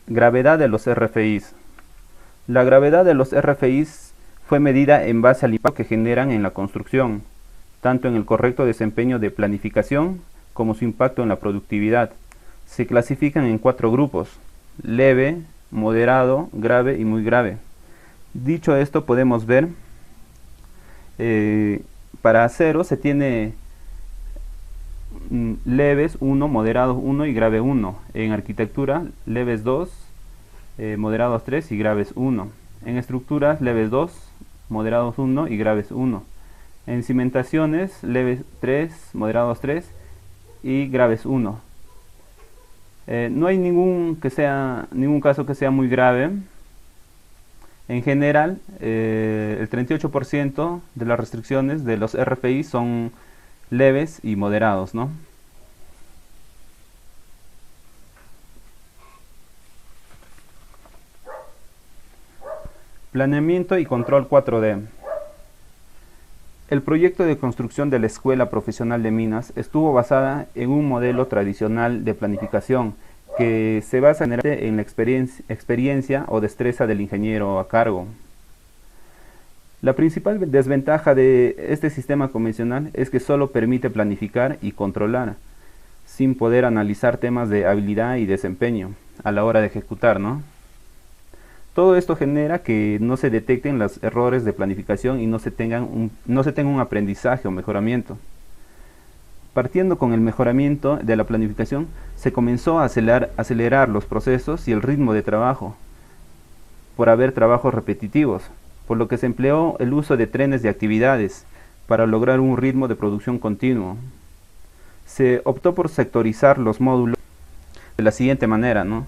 Gravedad de los RFIs. La gravedad de los RFIs fue medida en base al impacto que generan en la construcción, tanto en el correcto desempeño de planificación como su impacto en la productividad. Se clasifican en 4 grupos: leve, moderado, grave y muy grave. Dicho esto, podemos ver para acero se tiene leves 1, moderados 1 y grave 1. En arquitectura, leves 2, moderados 3 y graves 1. En estructuras, leves 2, moderados 1 y graves 1. En cimentaciones, leves 3, moderados 3 y graves 1. No hay ningún caso que sea muy grave. En general, el 38% de las restricciones de los RFI son leves y moderados, ¿no? Planeamiento y control 4D. El proyecto de construcción de la Escuela Profesional de Minas estuvo basada en un modelo tradicional de planificación que se basa en la experiencia o destreza del ingeniero a cargo. La principal desventaja de este sistema convencional es que solo permite planificar y controlar, sin poder analizar temas de habilidad y desempeño a la hora de ejecutar, ¿no? Todo esto genera que no se detecten los errores de planificación y no se tenga un aprendizaje o mejoramiento. Partiendo con el mejoramiento de la planificación, se comenzó a acelerar los procesos y el ritmo de trabajo, por haber trabajos repetitivos, por lo que se empleó el uso de trenes de actividades para lograr un ritmo de producción continuo. Se optó por sectorizar los módulos de la siguiente manera, ¿no?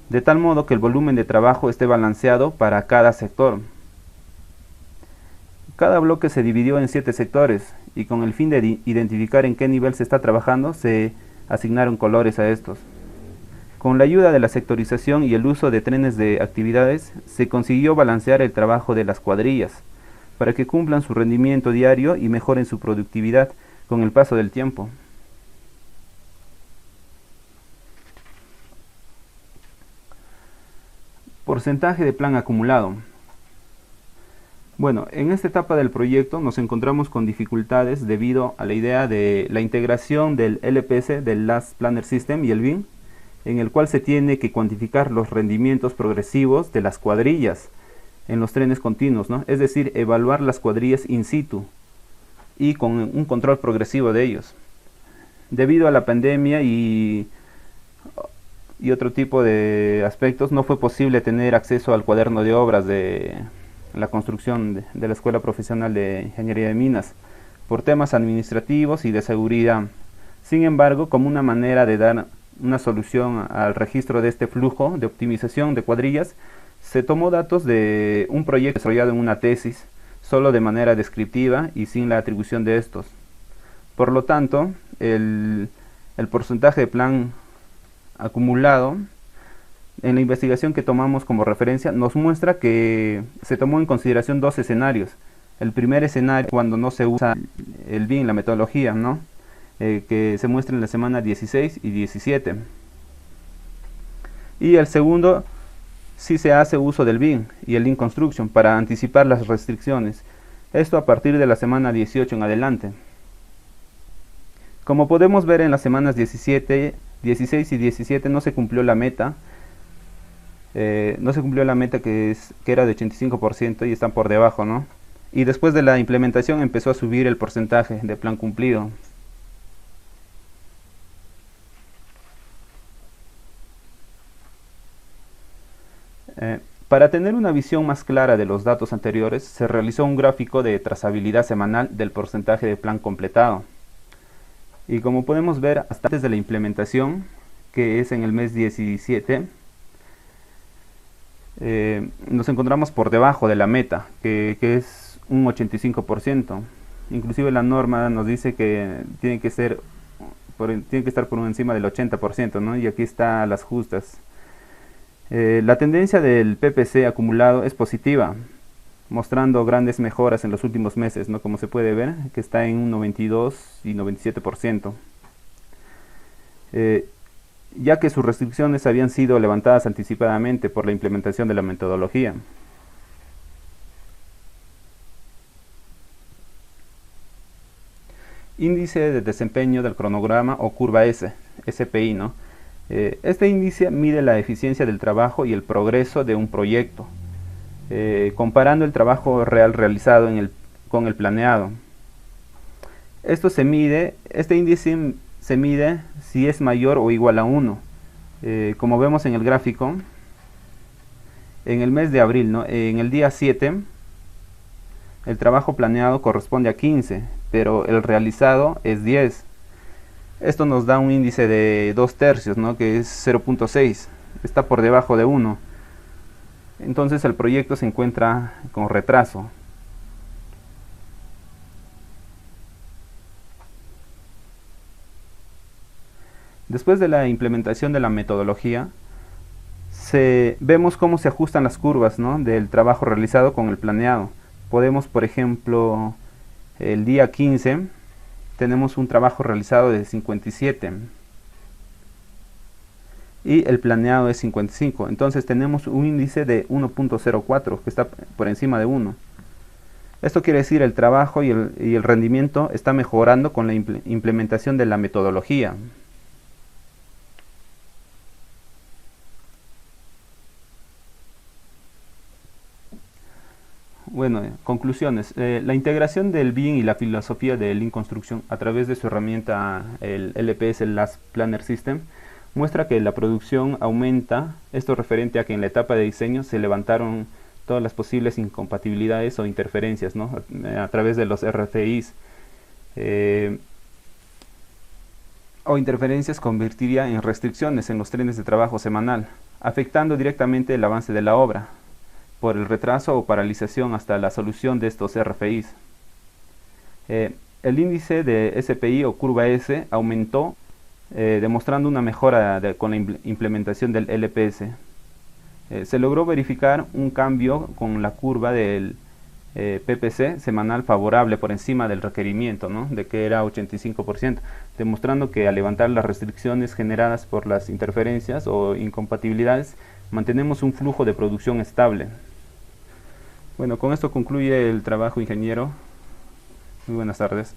De tal modo que el volumen de trabajo esté balanceado para cada sector. Cada bloque se dividió en 7 sectores y con el fin de identificar en qué nivel se está trabajando, se asignaron colores a estos. Con la ayuda de la sectorización y el uso de trenes de actividades, se consiguió balancear el trabajo de las cuadrillas, para que cumplan su rendimiento diario y mejoren su productividad con el paso del tiempo. Porcentaje de plan acumulado. Bueno, en esta etapa del proyecto nos encontramos con dificultades debido a la idea de la integración del LPS, del Last Planner System y el BIM, en el cual se tiene que cuantificar los rendimientos progresivos de las cuadrillas en los trenes continuos, ¿no? Es decir, evaluar las cuadrillas in situ y con un control progresivo de ellos. Debido a la pandemia y otro tipo de aspectos, no fue posible tener acceso al cuaderno de obras de la construcción de la Escuela Profesional de Ingeniería de Minas por temas administrativos y de seguridad. Sin embargo, como una manera de dar una solución al registro de este flujo de optimización de cuadrillas, se tomó datos de un proyecto desarrollado en una tesis, solo de manera descriptiva y sin la atribución de estos. Por lo tanto, el porcentaje de plan acumulado en la investigación que tomamos como referencia nos muestra que se tomó en consideración dos escenarios. El primer escenario, cuando no se usa el BIM, la metodología, ¿no? Que se muestra en la semana 16 y 17. Y el segundo, si se hace uso del BIM y el Lean Construction para anticipar las restricciones. Esto a partir de la semana 18 en adelante. Como podemos ver en las semanas 16 y 17 no se cumplió la meta. Que era de 85% y están por debajo, ¿no? Y después de la implementación empezó a subir el porcentaje de plan cumplido. Para tener una visión más clara de los datos anteriores, se realizó un gráfico de trazabilidad semanal del porcentaje de plan completado. Y como podemos ver, hasta antes de la implementación, que es en el mes 17, nos encontramos por debajo de la meta, que es un 85%. Inclusive la norma nos dice que tiene que estar por encima del 80%, ¿no? Y aquí está las justas. La tendencia del PPC acumulado es positiva, mostrando grandes mejoras en los últimos meses, ¿no? Como se puede ver, que está en un 92 y 97%. Ya que sus restricciones habían sido levantadas anticipadamente por la implementación de la metodología. Índice de desempeño del cronograma o curva S, SPI, ¿no? Este índice mide la eficiencia del trabajo y el progreso de un proyecto, comparando el trabajo real realizado con el planeado. Este índice se mide si es mayor o igual a 1. Como vemos en el gráfico, en el mes de abril, ¿no? En el día 7, el trabajo planeado corresponde a 15, pero el realizado es 10. Esto nos da un índice de 2/3, ¿no? Que es 0.6. Está por debajo de 1. Entonces el proyecto se encuentra con retraso. Después de la implementación de la metodología, vemos cómo se ajustan las curvas, ¿no? Del trabajo realizado con el planeado. Podemos, por ejemplo, el día 15, tenemos un trabajo realizado de 57 y el planeado es 55. Entonces tenemos un índice de 1.04 que está por encima de 1. Esto quiere decir el trabajo y el rendimiento está mejorando con la implementación de la metodología. Bueno, conclusiones. La integración del BIM y la filosofía de Lean Construction a través de su herramienta, el LPS, el Last Planner System, muestra que la producción aumenta, esto referente a que en la etapa de diseño se levantaron todas las posibles incompatibilidades o interferencias, ¿no? A través de los RFIs. O interferencias convertiría en restricciones en los trenes de trabajo semanal, afectando directamente el avance de la obra por el retraso o paralización hasta la solución de estos RFIs. El índice de SPI o curva S aumentó, demostrando una mejora con la implementación del LPS. Se logró verificar un cambio con la curva del PPC semanal favorable por encima del requerimiento, ¿no? De que era 85%, demostrando que al levantar las restricciones generadas por las interferencias o incompatibilidades Mantenemos un flujo de producción estable. Bueno, con esto concluye el trabajo, ingeniero. Muy buenas tardes.